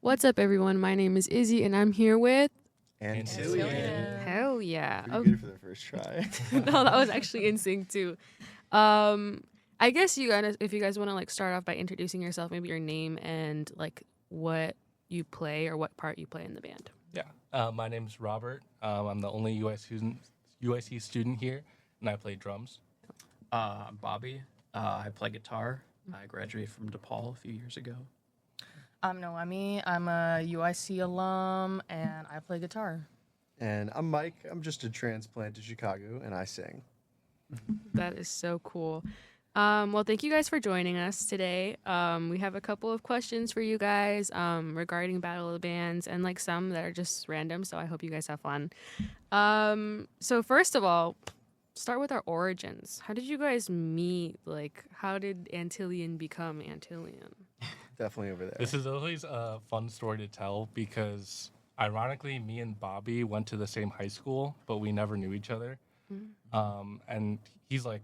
What's up, everyone? My name is Izzy, and I'm here with... Antillion. Hell yeah. Pretty good for the first try. No, that was actually in sync, too. I guess if you guys want to, like, start off by introducing yourself, maybe your name and, like, what you play or what part you play in the band. Yeah. My name's Robert. I'm the only UIC student here, and I play drums. I'm Bobby. I play guitar. I graduated from DePaul a few years ago. I'm Noemi. I'm a UIC alum, and I play guitar. And I'm Mike. I'm just a transplant to Chicago, and I sing. That is so cool. Well, thank you guys for joining us today. We have a couple of questions for you guys regarding Battle of the Bands and like some that are just random, so I hope you guys have fun. So first of all, start with our origins. How did you guys meet? Like, how did Antillion become Antillion? Definitely over there. This is always a fun story to tell because, ironically, me and Bobby went to the same high school, but we never knew each other. And he's like,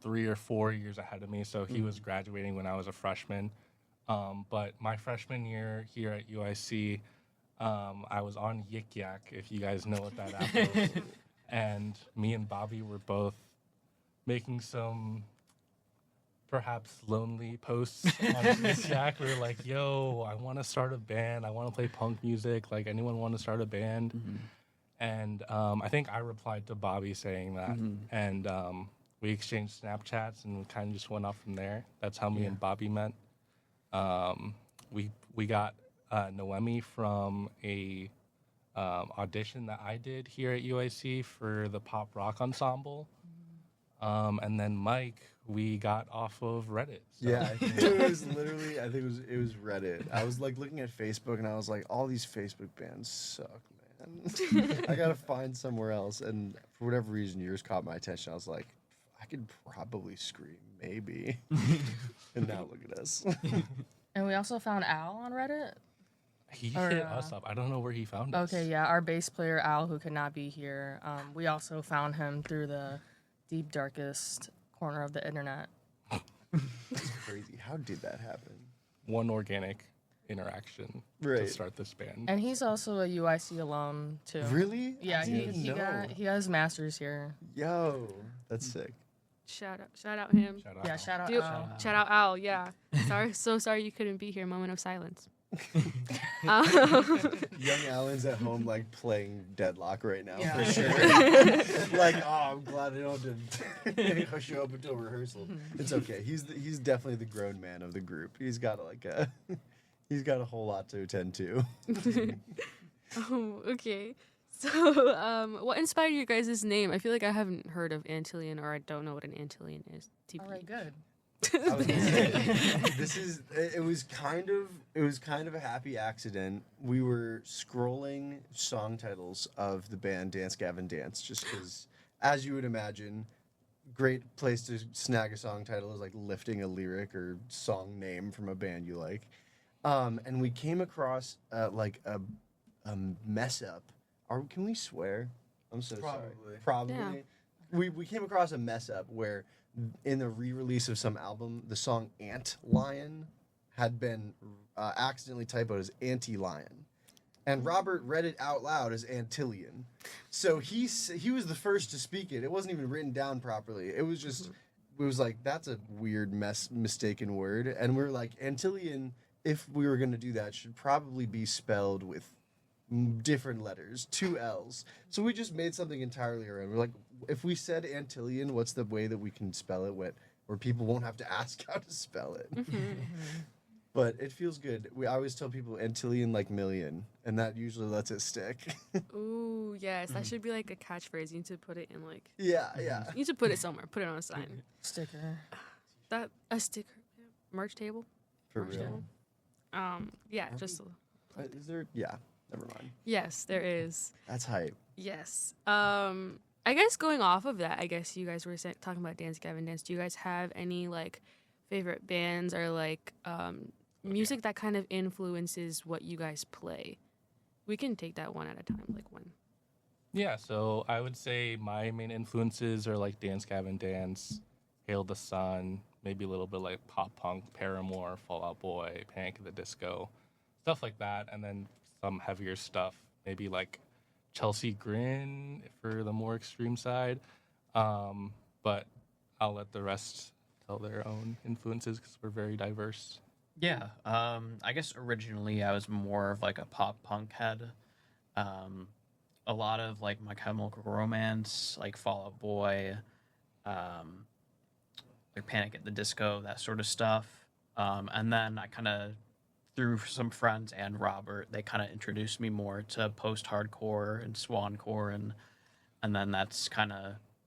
3 or 4 years ahead of me, so he was graduating when I was a freshman. But my freshman year here at UIC, I was on Yik Yak, if you guys know what that app is. And me and Bobby were both making some perhaps lonely posts on Yik Yak. We were like, yo, I want to start a band. I want to play punk music. Like, anyone want to start a band? And I think I replied to Bobby saying that. And we exchanged Snapchats and kind of just went off from there. That's how me and Bobby met. We got Noemi from a audition that I did here at UIC for the pop rock ensemble. And then Mike, we got off of Reddit. So. Yeah, I think it was literally, it was Reddit. I was like looking at Facebook and I was like, all these Facebook bands suck, man. I gotta find somewhere else. And for whatever reason, yours caught my attention. I was like, I could probably scream, maybe. And now look at us. And we also found Al on Reddit. He hit us up. I don't know where he found us. Okay, yeah, our bass player Al, who could not be here. We also found him through the deep, darkest corner of the internet. That's crazy. How did that happen? One organic interaction to start this band. And he's also a UIC alum too. Really? Yeah, I didn't even know. he has his master's here. Yo, that's sick. Shout out him. Shout out Dude, Al. shout out Al. Yeah. Sorry you couldn't be here. Moment of silence. Young Alan's at home, like, playing Deadlock right now, for sure. Like, oh, I'm glad I don't have to show up until rehearsal. It's okay. He's definitely the grown man of the group. He's got, he's got a whole lot to attend to. Oh, okay. So, what inspired you guys' name? I feel like I haven't heard of Antillion, or I don't know what an Antillion is. TP. All right, good. I was gonna say, it was kind of a happy accident. We were scrolling song titles of the band Dance Gavin Dance, just because, as you would imagine, great place to snag a song title is like lifting a lyric or song name from a band you like. And we came across like a mess up. Can we swear? I'm so sorry. Probably. Yeah. We came across a mess up where in the re-release of some album, the song Antlion had been accidentally typoed as Anti-Lion. And Robert read it out loud as Antillion. So he was the first to speak it. It wasn't even written down properly. It was just, it was like, that's a weird mistaken word. And we were like, Antillion, if we were going to do that, should probably be spelled with different letters, 2 L's. So we just made something entirely our own. We're like, if we said Antillion, what's the way that we can spell it where people won't have to ask how to spell it? But it feels good. I always tell people Antillion like million, and that usually lets it stick. Ooh, yes. That should be like a catchphrase. You need to put it in like... Yeah. You need to put it somewhere. Put it on a sign. Sticker. A sticker. Merch table. For Merch real. Table. Yeah, just... Is there... Yeah. Never mind. Yes, there is. That's hype. Yes. I guess going off of that, I guess you guys were talking about Dance Gavin Dance. Do you guys have any like favorite bands or like music that kind of influences what you guys play? We can take that one at a time, like one. Yeah, so I would say my main influences are like Dance Gavin Dance, Hail the Sun, maybe a little bit like pop punk, Paramore, Fall Out Boy, Panic at the Disco, stuff like that, and then some heavier stuff, maybe like Chelsea Grin for the more extreme side. But I'll let the rest tell their own influences because we're very diverse. Yeah, I guess originally I was more of like a pop punk head. A lot of like My Chemical Romance, like Fall Out Boy, like Panic at the Disco, that sort of stuff. And then I kind of, through some friends and Robert, they kind of introduced me more to post-hardcore and swancore, and then that's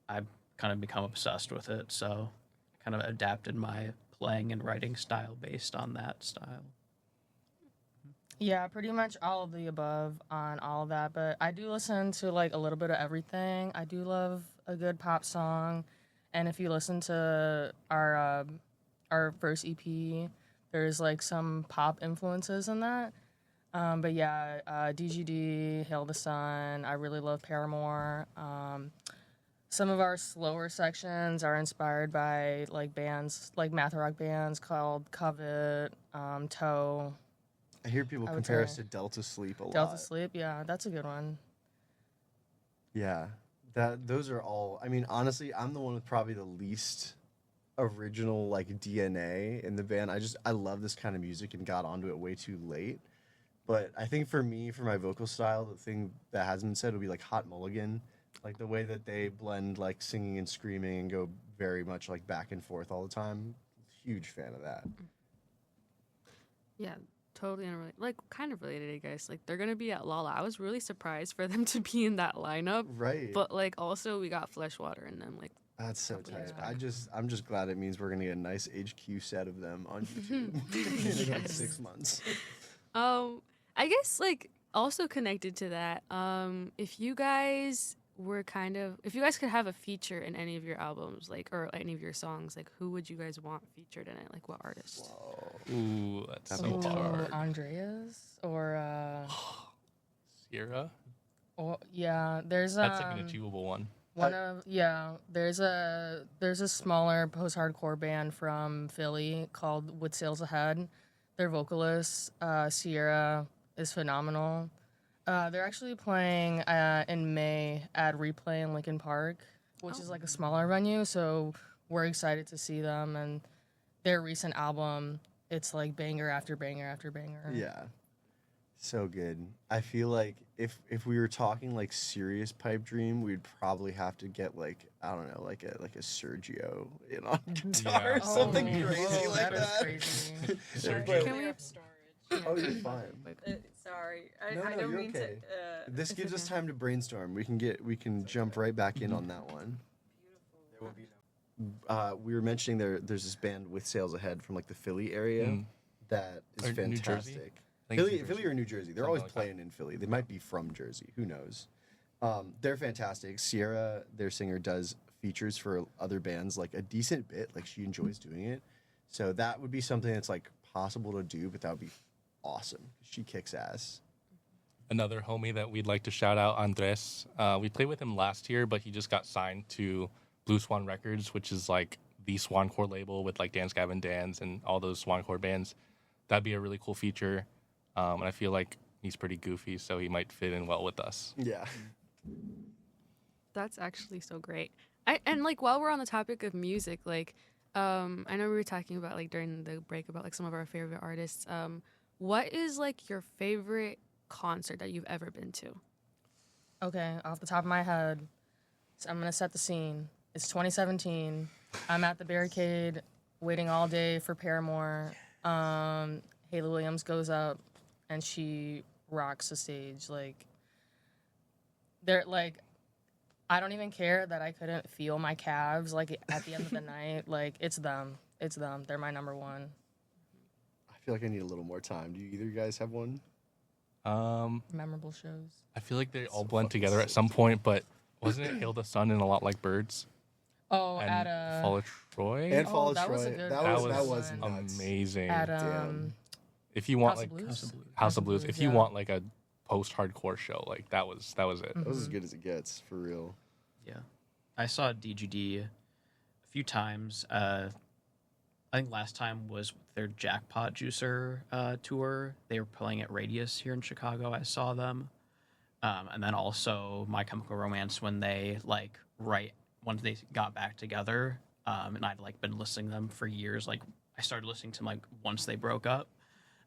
I've kind of become obsessed with it. So I kind of adapted my playing and writing style based on that style. Yeah, pretty much all of the above on all of that. But I do listen to like a little bit of everything. I do love a good pop song, and if you listen to our first EP, there's like some pop influences in that. But yeah, DGD, Hail the Sun. I really love Paramore. Some of our slower sections are inspired by like bands, like math rock bands called Covet, Toe. I hear people I would compare say us to Delta Sleep a lot. Delta Sleep, yeah, that's a good one. Yeah, those are all. I mean, honestly, I'm the one with probably the least original like DNA in the band. I love this kind of music and got onto it way too late. But I think for me, for my vocal style, the thing that hasn't been said would be like Hot Mulligan, like the way that they blend like singing and screaming and go very much like back and forth all the time. Huge fan of that. Yeah, totally unrelated. Like, kind of related, I guess. Like, they're gonna be at Lala. I was really surprised for them to be in that lineup. Right. But like, also we got Fleshwater in them. Like, That's so tight. Yeah. I'm just glad it means we're gonna get a nice HQ set of them on YouTube in like 6 months. I guess like also connected to that. If you guys could have a feature in any of your albums, like or any of your songs, like who would you guys want featured in it? Like what artist? Ooh, that's so Ooh, hard. Andreas or Sierra? yeah, there's That's like an achievable one. there's a smaller post-hardcore band from Philly called With Sails Ahead. Their vocalist Sierra is phenomenal. They're actually playing in May at Replay in Lincoln Park, which is like a smaller venue, so we're excited to see them. And their recent album, it's like banger after banger after banger. Yeah. So good. I feel like if we were talking like serious pipe dream, we'd probably have to get like I don't know, like a Sergio in on guitar Yeah. or something Oh, crazy whoa, like that is that. crazy. But- Can we have storage? Oh, you're fine. Sorry, No, I no, don't you're mean okay. to. This gives us time to brainstorm. We can jump right back in on that one. We were mentioning there's this band With Sails Ahead from like the Philly area that is Or New Jersey? fantastic. I think it's New Philly Jersey. or New Jersey. They're Something always like that. playing in Philly. They might be from Jersey. Who knows? They're fantastic. Sierra, their singer, does features for other bands like a decent bit. Like she enjoys doing it. So that would be something that's like possible to do, but that would be awesome. She kicks ass. Another homie that we'd like to shout out, Andres. We played with him last year, but he just got signed to Blue Swan Records, which is like the Swancore label with like Dance Gavin Dance and all those Swancore bands. That'd be a really cool feature. And I feel like he's pretty goofy, so he might fit in well with us. Yeah. That's actually so great. And like while we're on the topic of music, like I know we were talking about like during the break about like some of our favorite artists. What is like your favorite concert that you've ever been to? Okay, off the top of my head, so I'm gonna set the scene. It's 2017. I'm at the barricade, waiting all day for Paramore. Haley Williams goes up, and she rocks the stage. Like, they're like, I don't even care that I couldn't feel my calves. Like at the end of the night, like it's them. It's them. They're my number one. I feel like I need a little more time. Do you either of you guys have one? Memorable shows. I feel like they all So blend fucking together at sick. some point, but wasn't it Hail the Sun and A Lot Like Birds? Oh, And at a Fall of Troy? And Oh, Fall of that was a Troy. good That that was was nuts. amazing. at Damn. If you want House of like Blues? House of Blues, if you yeah. want like a post-hardcore show, like that was it. That was as good as it gets, for real. Yeah, I saw DGD a few times. I think last time was their Jackpot Juicer tour. They were playing at Radius here in Chicago. I saw them. And then also My Chemical Romance when they once they got back together. And I'd like been listening to them for years. Like I started listening to them like once they broke up.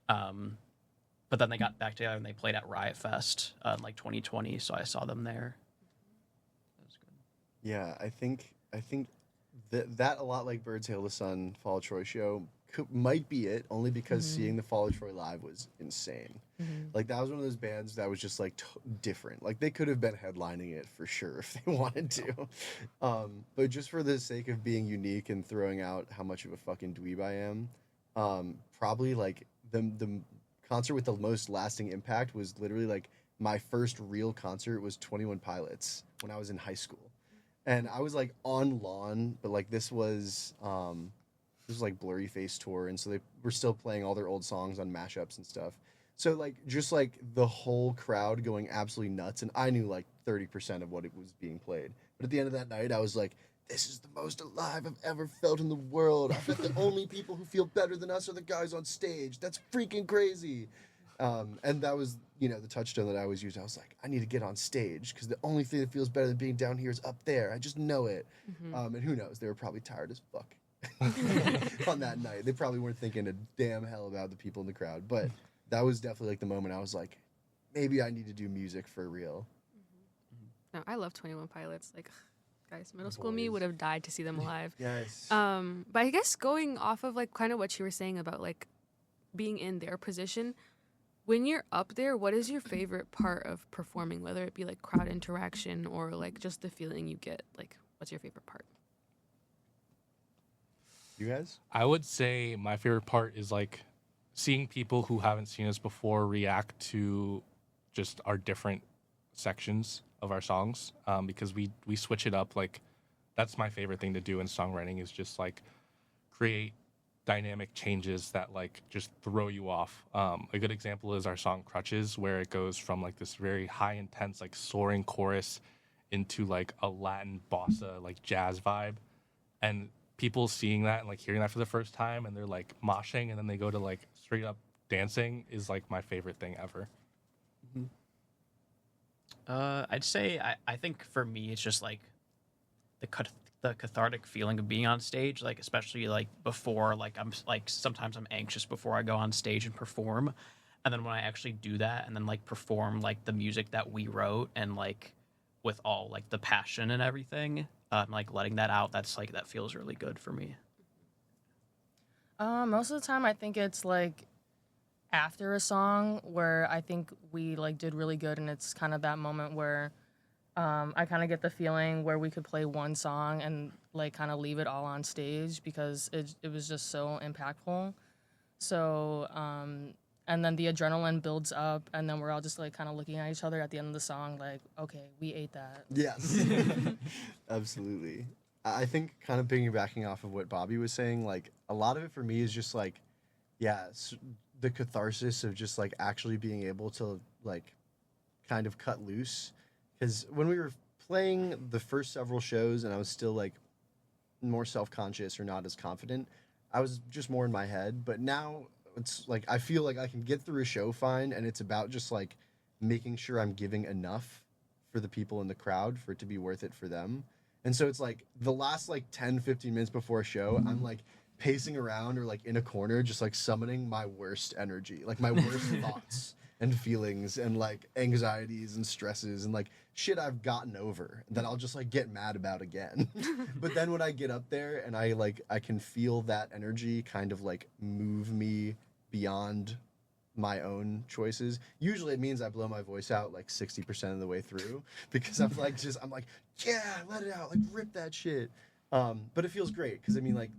But then they got back together and they played at Riot Fest in like 2020. So I saw them there. That was good. Yeah, I think that a lot like Birds Hail the Sun, Fall of Troy show might be it, only because seeing the Fall of Troy live was insane. Like that was one of those bands that was just like different. Like they could have been headlining it for sure if they wanted to, but just for the sake of being unique and throwing out how much of a fucking dweeb I am, probably like the concert with the most lasting impact was literally like my first real concert was 21 Pilots when I was in high school. And I was like on lawn, but like this was like Blurry Face tour, and so they were still playing all their old songs on mashups and stuff. So like just like the whole crowd going absolutely nuts, and I knew like 30% of what it was being played. But at the end of that night, I was like, this is the most alive I've ever felt in the world. I bet the only people who feel better than us are the guys on stage. That's freaking crazy. And that was, the touchstone that I always used. I was like, I need to get on stage because the only thing that feels better than being down here is up there. I just know it. And who knows? They were probably tired as fuck on that night. They probably weren't thinking a damn hell about the people in the crowd. But that was definitely like the moment I was like, maybe I need to do music for real. No, I love 21 Pilots. Like, guys, middle school me would have died to see them live. Yes. But I guess going off of like kind of what you were saying about like being in their position, when you're up there, what is your favorite part of performing, whether it be like crowd interaction or like just the feeling you get? Like, what's your favorite part? You guys? I would say my favorite part is like seeing people who haven't seen us before react to just our different sections of our songs, because we switch it up. Like that's my favorite thing to do in songwriting is just like create dynamic changes that like just throw you off. A good example is our song Crutches, where it goes from like this very high intense like soaring chorus into like a Latin bossa like jazz vibe, and people seeing that and like hearing that for the first time and they're like moshing and then they go to like straight up dancing is like my favorite thing ever. I'd say I think for me it's just like the cathartic feeling of being on stage, like especially like before, like I'm like sometimes I'm anxious before I go on stage and perform, and then when I actually do that and then like perform like the music that we wrote and like with all like the passion and everything, like letting that out, that's like that feels really good for me. Most of the time I think it's like after a song where I think we like did really good, and it's kind of that moment where I kind of get the feeling where we could play one song and like kind of leave it all on stage because it was just so impactful. So and then the adrenaline builds up, and then we're all just like kind of looking at each other at the end of the song like, okay, we ate that. Yes. Absolutely. I think kind of piggybacking off of what Bobby was saying, like a lot of it for me is just like, the catharsis of just like actually being able to like kind of cut loose. Because when we were playing the first several shows and I was still like more self-conscious or not as confident, I was just more in my head. But now it's like I feel like I can get through a show fine, and it's about just like making sure I'm giving enough for the people in the crowd for it to be worth it for them. And so it's like the last like 10, 15 minutes before a show, I'm like pacing around or like in a corner just like summoning my worst energy, like my worst thoughts and feelings and like anxieties and stresses and like shit I've gotten over that I'll just like get mad about again. But then when I get up there and I can feel that energy kind of like move me beyond my own choices. Usually it means I blow my voice out like 60% of the way through because I'm like, yeah, let it out, like rip that shit. But it feels great because I mean like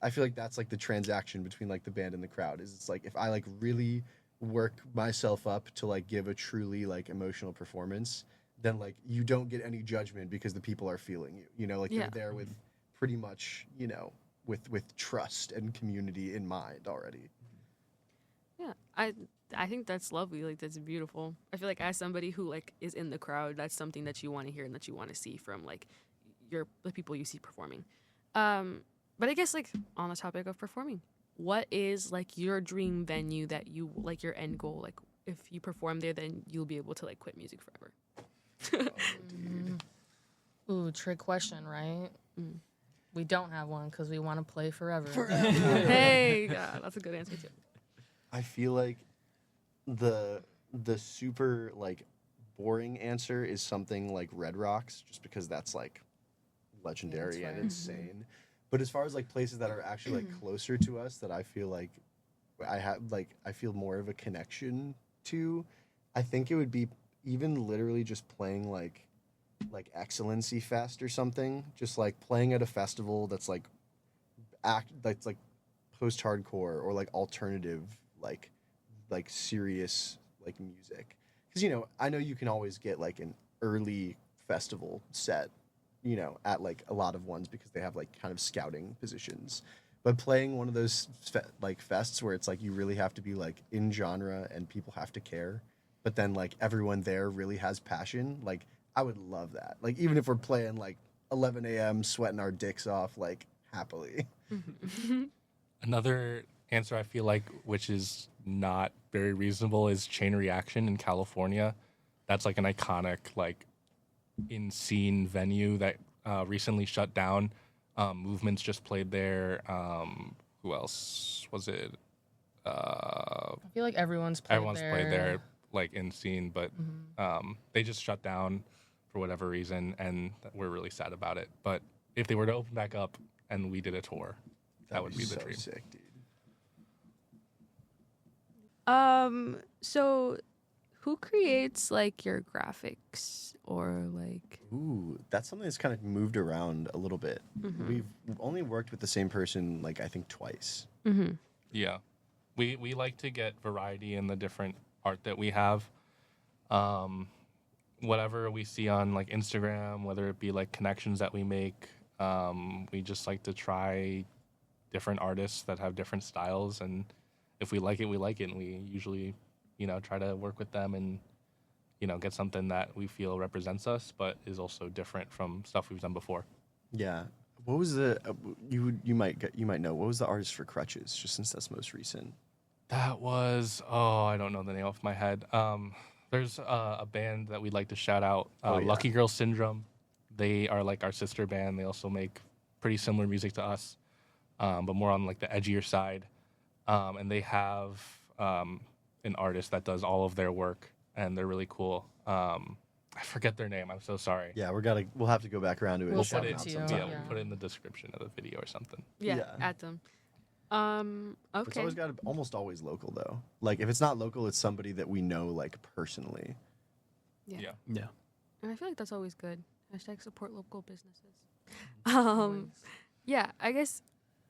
I feel like that's like the transaction between like the band and the crowd is it's like if I like really work myself up to like give a truly like emotional performance, then like you don't get any judgment because the people are feeling you, like they're there with pretty much, with trust and community in mind already. Yeah, I think that's lovely. Like that's beautiful. I feel like as somebody who like is in the crowd, that's something that you want to hear and that you want to see from like the people you see performing. But I guess like on the topic of performing, what is like your dream venue that you like your end goal? Like if you perform there, then you'll be able to like quit music forever. Ooh, trick question, right? We don't have one because we want to play forever. Hey, yeah, that's a good answer too. I feel like the super like boring answer is something like Red Rocks, just because that's like legendary and insane. But as far as like places that are actually like closer to us, that I feel like I feel more of a connection to, I think it would be even literally just playing like Excellency Fest or something, just like playing at a festival that's like that's like post-hardcore or like alternative like serious like music, because I know you can always get like an early festival set at like a lot of ones because they have like kind of scouting positions, but playing one of those like fests where it's like you really have to be like in genre and people have to care, but then like everyone there really has passion, like I would love that. Like even if we're playing like 11 a.m. sweating our dicks off, like happily. Another answer I feel like, which is not very reasonable, is Chain Reaction in California. That's like an iconic, like, in scene venue that recently shut down. Movements just played there. Who else was it? I feel like everyone's played there, like in scene, but they just shut down for whatever reason, and we're really sad about it. But if they were to open back up and we did a tour, that would be the so dream. sick, dude. So who creates like your graphics or like? Ooh, that's something that's kind of moved around a little bit. We've only worked with the same person like I think twice. Yeah, we like to get variety in the different art that we have. Whatever we see on like Instagram, whether it be like connections that we make, we just like to try different artists that have different styles, and if we like it, we like it, and we usually, try to work with them and, get something that we feel represents us, but is also different from stuff we've done before. Yeah. What was the you might know, what was the artist for Crutches, just since that's most recent? That was, I don't know the name off my head. There's a band that we'd like to shout out, Lucky Girl Syndrome. They are like our sister band. They also make pretty similar music to us, but more on like the edgier side. And they have an artist that does all of their work, and they're really cool. I forget their name. I'm so sorry. Yeah, we'll have to go back around to it. We'll and put shout it out to you. sometime. We'll put it in the description of the video or something. Yeah. At them. Okay. It's always almost always local though. Like if it's not local, it's somebody that we know like personally. Yeah. Yeah. And I feel like that's always good. # support local businesses. Yeah, I guess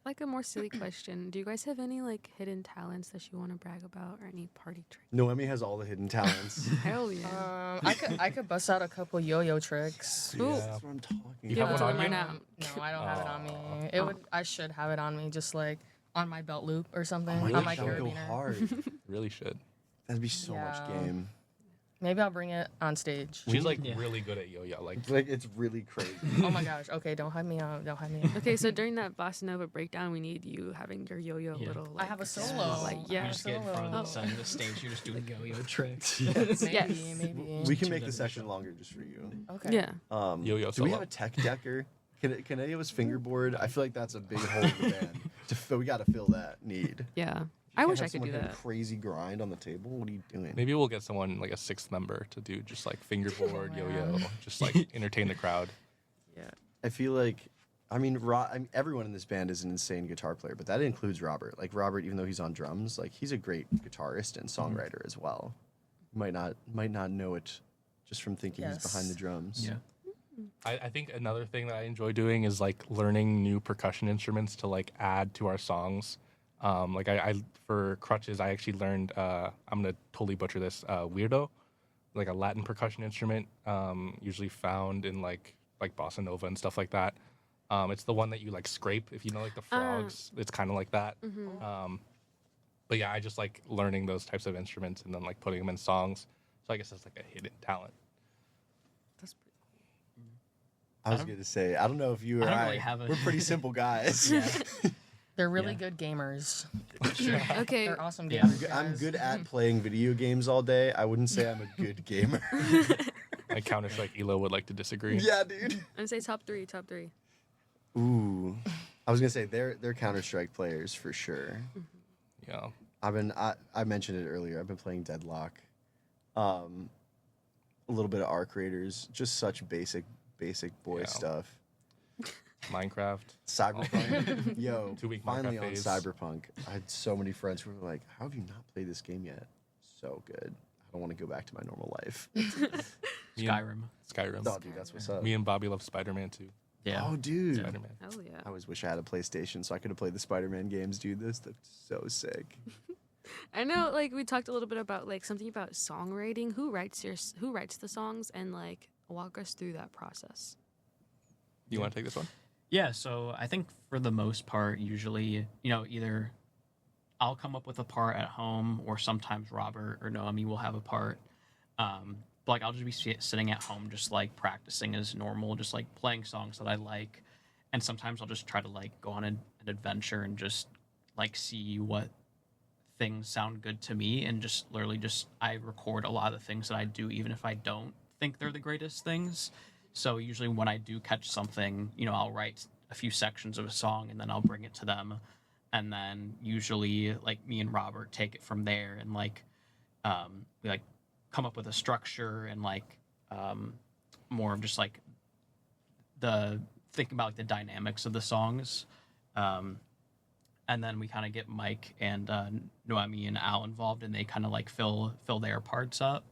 like a more silly question. Do you guys have any like hidden talents that you want to brag about or any party tricks? Noemi has all the hidden talents. Hell yeah. I could bust out a couple yo-yo tricks. Ooh. That's what I'm talking You Give have it one to on them you? right now. No, I don't have it on me. I should have it on me, just like on my belt loop or something. Oh my on gosh, my that would go carabiner. hard. Really should. That'd be so much Yeah. game. Maybe I'll bring it on stage. She's like really good at yo-yo. Like Like it's really crazy. Oh my gosh. Okay, don't hype me up. Don't hype me up. Okay, so during that bossa nova breakdown, we need you having your yo-yo Yeah. little. I Like, have a solo. Like, You yeah. just get in front of Oh. the side of the stage. You're just doing yo-yo tricks. Maybe, Yes. maybe. We can Two make the members session show. longer just for you. Okay. Yeah. Yo-yo Do we solo. have a tech decker? Can any of us fingerboard? I feel like that's a big hole in the band. We got to fill that need. Yeah. I Can't wish have I could someone do hit a that. crazy grind on the table. What are you doing? Maybe we'll get someone like a sixth member to do just like fingerboard, Oh, yo-yo, man. just like entertain the crowd. Yeah. I feel like, everyone in this band is an insane guitar player, but that includes Robert. Like Robert, even though he's on drums, like he's a great guitarist and songwriter as well. You might not know it just from thinking he's behind the drums. Yeah. I think another thing that I enjoy doing is like learning new percussion instruments to like add to our songs. Like I for Crutches, I actually learned, I'm gonna totally butcher this, weirdo, like a Latin percussion instrument, usually found in like bossa nova and stuff like that. It's the one that you like scrape if you know like the frogs. It's kind of like that. But yeah, I just like learning those types of instruments and then like putting them in songs. So I guess that's like a hidden talent. That's pretty I was going to say, I don't know if you or I don't I, really have a- we're pretty simple guys. Yeah. They're really Yeah. good gamers. Okay. They're awesome Yeah. gamers. I'm guys. good at playing video games all day. I wouldn't say I'm a good gamer. Like Counter-Strike Elo would like to disagree. Yeah, dude. I'm gonna say top three. Top three. Ooh. I was going to say, they're Counter-Strike players for sure. Yeah. I mentioned it earlier. I've been playing Deadlock. A little bit of Arc Raiders. Just such basic boy Yeah. stuff. Minecraft. Cyberpunk. Yo, 2-week finally Minecraft on phase. Cyberpunk. I had so many friends who were like, how have you not played this game yet? So good. I don't want to go back to my normal life. Me and- Skyrim. Skyrim. Oh, dude, that's what's up. Me and Bobby love Spider-Man too. Yeah. Oh, dude. Spider-Man. Hell yeah. I always wish I had a PlayStation so I could have played the Spider-Man games, dude. This looks so sick. I know, like we talked a little bit about like something about songwriting. Who writes the songs, and like walk us through that process. You want to take this one? Yeah, so I think for the most part, usually, either I'll come up with a part at home, or sometimes Robert or Noemi will have a part. But like I'll just be sitting at home, just like practicing as normal, just like playing songs that I like. And sometimes I'll just try to like go on an adventure and just like see what things sound good to me, and just literally just I record a lot of the things that I do, even if I don't think they're the greatest things. So usually when I do catch something, I'll write a few sections of a song and then I'll bring it to them. And then usually like me and Robert take it from there, and like we like come up with a structure and like more of just like think about like the dynamics of the songs. And then we kind of get Mike and Noemi and Al involved, and they kind of like fill their parts up.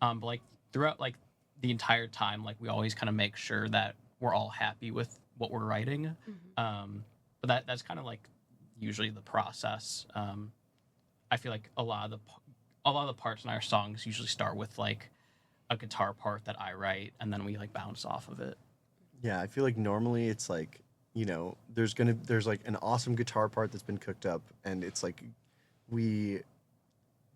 But like throughout like the entire time, like we always kind of make sure that we're all happy with what we're writing. But that's kind of like usually the process. I feel like a lot of the parts in our songs usually start with like a guitar part that I write, and then we like bounce off of it. Yeah, I feel like normally it's like, there's like an awesome guitar part that's been cooked up, and it's like we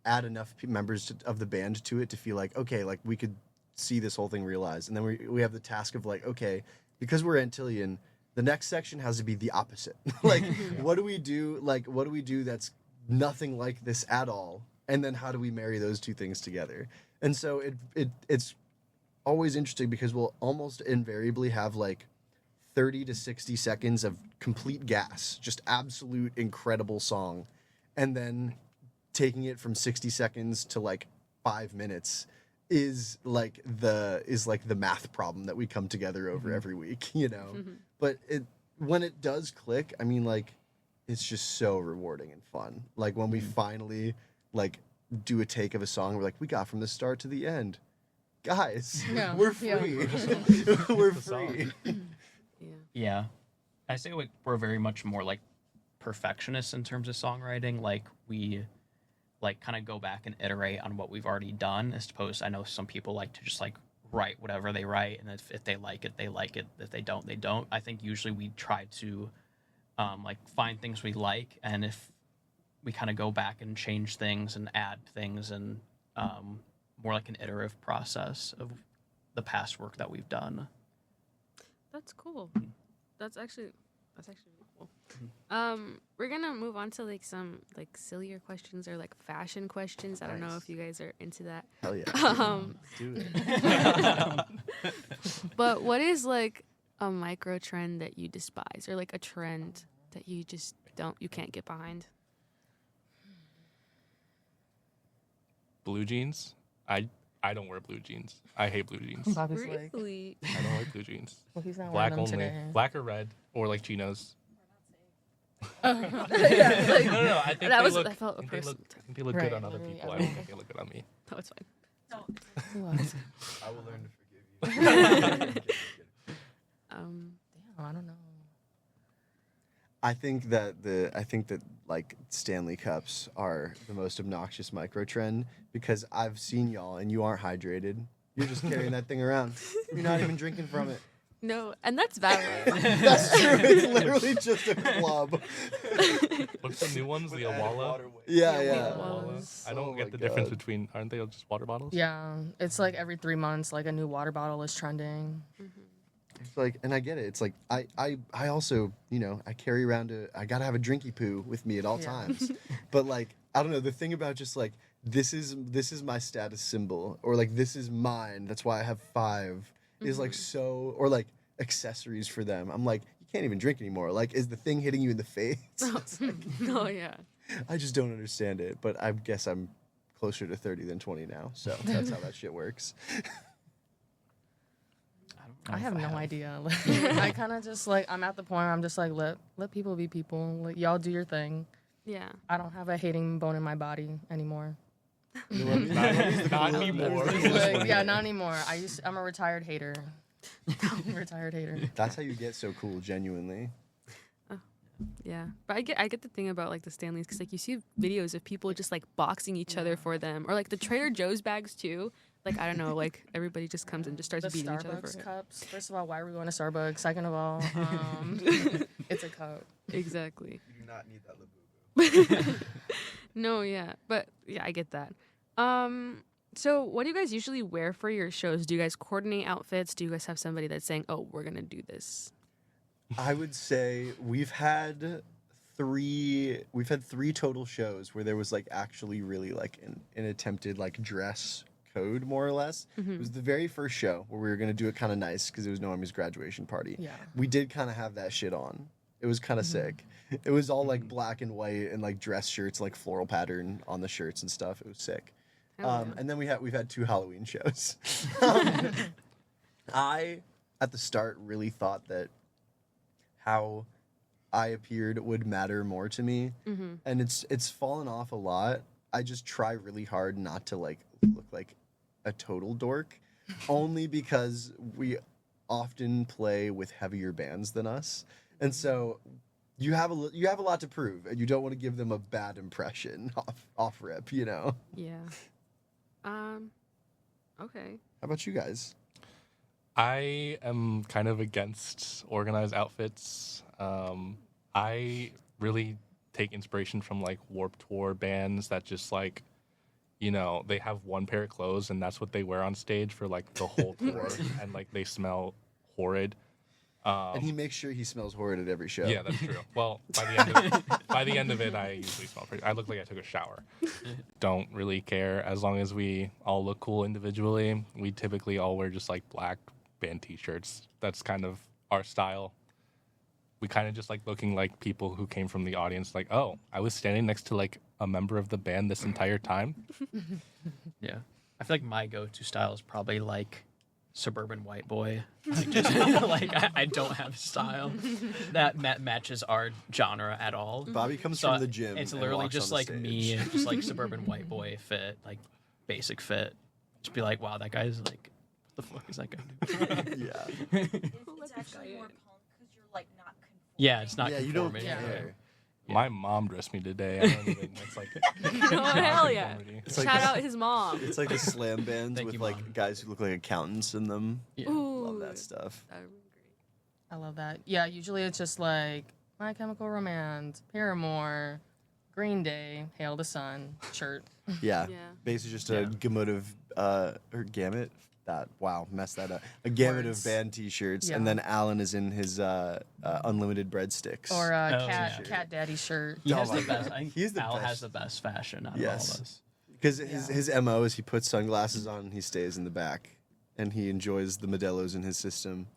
add enough members of the band to it to feel like, okay, like we could see this whole thing realized. And then we have the task of like, okay, because we're Antillion, the next section has to be the opposite. Like, what do we do that's nothing like this at all? And then how do we marry those two things together? And so it's always interesting because we'll almost invariably have like 30 to 60 seconds of complete gas, just absolute incredible song. And then taking it from 60 seconds to like 5 minutes is like the math problem that we come together over every week, But when it does click, I mean, like, it's just so rewarding and fun. Like when we finally like do a take of a song, we're like, we got from the start to the end. Guys, Yeah. we're Yeah. free. We're song. free. Yeah. Yeah. I say like we're very much more like perfectionists in terms of songwriting. Like we like kind of go back and iterate on what we've already done, as opposed to, I know some people like to just like write whatever they write, and if they like it, they like it. If they don't, they don't. I think usually we try to like find things we like, and if we kind of go back and change things and add things, and more like an iterative process of the past work that we've done. That's cool. That's actually really cool. We're gonna move on to like some like sillier questions or like fashion questions. I don't know Nice. if you guys are into that. Hell yeah. Um, Let's do it. But what is like a micro trend that you despise, or like a trend that you just you can't get behind? Blue jeans. I don't wear blue jeans. I hate blue jeans. Bobby's like, Really? I don't like blue jeans. well, he's not Black wearing them only. today. Black or red, or like chinos. Yeah, like, No. I think that they was look. I felt I think they look, personal. I think they look Right, good on other literally people. I everyone. don't think they look good on me. No, it's fine. Who else? I will learn to forgive you. Um, Damn, I don't know. I think that like Stanley Cups are the most obnoxious micro trend because I've seen y'all and you aren't hydrated. You're just carrying that thing around. You're not even drinking from it. no, and that's valid. That's true. It's literally just a club. What's the new ones? The Awala. Yeah, Yeah, yeah. Awala. I don't Oh get my the difference God. between. Aren't they just water bottles? Yeah, it's like every 3 months, like a new water bottle is trending. It's like, and I get it. It's like I also, I carry around I gotta have a drinky poo with me at all times. But like, I don't know, the thing about just like this is my status symbol, or like this is mine. That's why I have 5. Is like so, or like accessories for them. I'm like, you can't even drink anymore. Like, is the thing hitting you in the face? It's like, Oh yeah. I just don't understand it. But I guess I'm closer to 30 than 20 now, so that's how that shit works. I have no idea. Like, I kind of just like, I'm at the point where I'm just like, let people be people. Like, y'all do your thing. Yeah. I don't have a hating bone in my body anymore. Not anymore. Like, yeah, not anymore. I'm a retired hater. Retired hater. That's how you get so cool, genuinely. Yeah, but I get the thing about like the Stanleys, because like you see videos of people just like boxing each other for them, or like the Trader Joe's bags too. Like, I don't know, like everybody just comes and just starts The beating each other for Starbucks it. cups. First of all, why are we going to Starbucks? Second of all, it's a cup. Exactly. You do not need that Labubu. No, yeah, but yeah, I get that. So what do you guys usually wear for your shows? Do you guys coordinate outfits? Do you guys have somebody that's saying, "Oh, we're gonna do this"? I would say we've had 3 total shows where there was like actually really like an attempted like dress code, more or less. It was the very first show where we were gonna do it kind of nice because it was Noemi's graduation party. Yeah. We did kind of have that shit on. It was kind of sick. It was all like black and white and like dress shirts, like floral pattern on the shirts and stuff. It was sick. Hell yeah. And then we've had 2 Halloween shows. I at the start really thought that how I appeared would matter more to me, and it's fallen off a lot. I just try really hard not to like look like a total dork, only because we often play with heavier bands than us, and so you have a lot to prove, and you don't want to give them a bad impression off rip, Yeah. Okay. How about you guys? I am kind of against organized outfits. I really take inspiration from like Warped Tour bands that just like, they have one pair of clothes and that's what they wear on stage for like the whole tour, and like they smell horrid. And he makes sure he smells horrid at every show. Yeah, that's true. Well, by the end of it, I usually smell pretty. I look like I took a shower. Don't really care as long as we all look cool individually. We typically all wear just like black band T-shirts. That's kind of our style. We kind of just like looking like people who came from the audience. Like, oh, I was standing next to like a member of the band this entire time. Yeah. I feel like my go-to style is probably like suburban white boy. Like, just, like I don't have style that matches our genre at all. Bobby comes So from the gym. It's and literally walks just on the like stage. me, and just like suburban white boy fit, like basic fit. Just be like, wow, that guy's like, what the fuck is that guy doing? Yeah. It's actually more punk because you're like not conforming. Yeah, it's not Yeah, you don't conforming. care. My mom dressed me today. I don't even. It's like. Oh, hell yeah. conformity. It's like Shout out his mom. It's like the slam bands Thank with you, like Mom. guys who look like accountants in them. Yeah. Ooh, Love that stuff. that would be great. I love that. Yeah, usually it's just like My Chemical Romance, Paramore, Green Day, Hail the Sun, shirt. Yeah. Yeah. Basically just Yeah. a gamut of or gamut. Messed that up. A gamut Words. of band T-shirts, Yeah. and then Alan is in his unlimited breadsticks. Or a Oh, cat yeah. Daddy shirt. He Oh has my the best. God. I think He's the Al best. has the best fashion out of all Yes. of us. Because his MO is he puts sunglasses on and he stays in the back, and he enjoys the Modelo's in his system,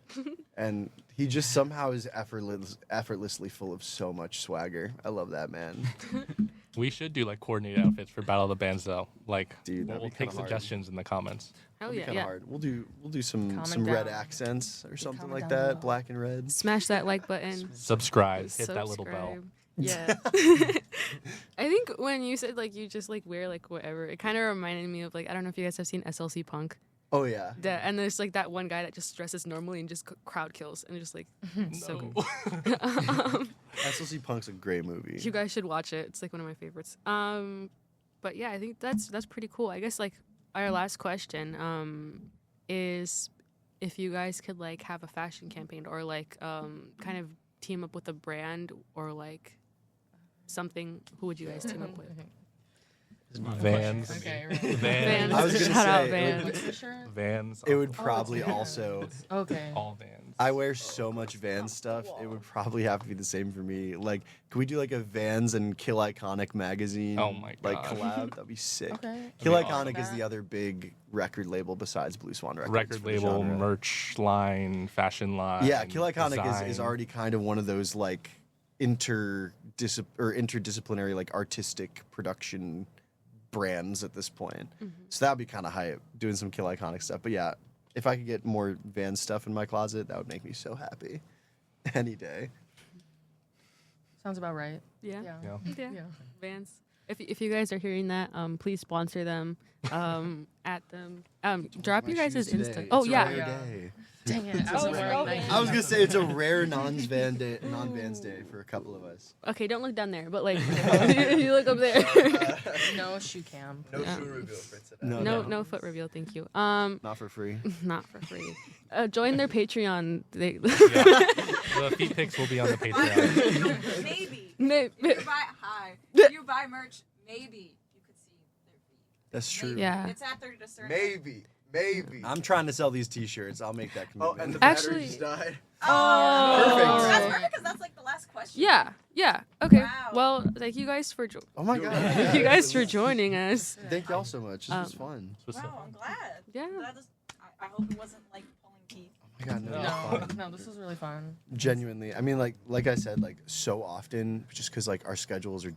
and he just somehow is effortlessly full of so much swagger. I love that man. We should do like coordinated outfits for Battle of the Bands though. Like, Dude, that'd we'll be take kinda hard. suggestions in the comments. Hell That'd be yeah, kinda yeah. hard. We'll do some Comment red down. accents or something comment like down that. below. Black and red. Smash that like button. Subscribe. Hit that little bell. Subscribe. Yeah. I think when you said like you just like wear like whatever, it kind of reminded me of like, I don't know if you guys have seen SLC Punk. Oh yeah. And there's like that one guy that just dresses normally and just crowd kills and just like so No. cool. SLC Punk's a great movie. You guys should watch it. It's like one of my favorites. But yeah, I think that's pretty cool. I guess like our last question is if you guys could like have a fashion campaign or like kind of team up with a brand or like something, who would you guys team up with? Vans. Okay, right. Vans. I was gonna Shout out say, Vans. What's your shirt? Vans. It would probably also. Okay. all Vans. I wear so much Vans stuff. It would probably have to be the same for me. Like, could we do like a Vans and Kill Iconic magazine? Oh my Like God. collab? That'd be sick. Okay. Kill That'd Iconic be is the other big record label besides Blue Swan Records. Record for the label, genre. merch line, fashion line. Yeah, Kill Iconic is design. already kind of one of those like interdisciplinary like artistic production brands at this point. So that'd be kind of hype doing some Kill Iconic stuff. But yeah, if I could get more Vans stuff in my closet, that would make me so happy. Any day. Sounds about right. Yeah. Yeah. Yeah. Yeah. Yeah. Vans. If you guys are hearing that, please sponsor them. At them. Drop you guys' Insta. Oh It's a yeah. rare Yeah. day. Dang it. I was Oh, wearing okay. Nike. I was gonna say it's a rare non-Vans day for a couple of us. Okay, don't look down there, but like you look up there. No shoe cam. No Yeah. shoe reveal for today. No foot reveal, thank you. Not for free. Not for free. Join their Patreon. They Yeah. The feet pics will be on the Patreon. Maybe. May- If you buy merch, maybe you could see their feet. That's true. Yeah. It's at their discernment. Maybe. I'm trying to sell these T-shirts. I'll make that commitment. and the Actually- battery just died. Oh, Perfect. That's perfect because that's like the last question. Yeah. Okay. Wow. Well, thank you guys for Oh my god. thank you guys for joining us. Thank y'all so much. This was fun. Wow, I'm glad. Yeah. I hope it wasn't like pulling teeth. Oh my god, no. No. it was fun. No, this was really fun. Genuinely. I mean, like I said, like so often, just because like our schedules are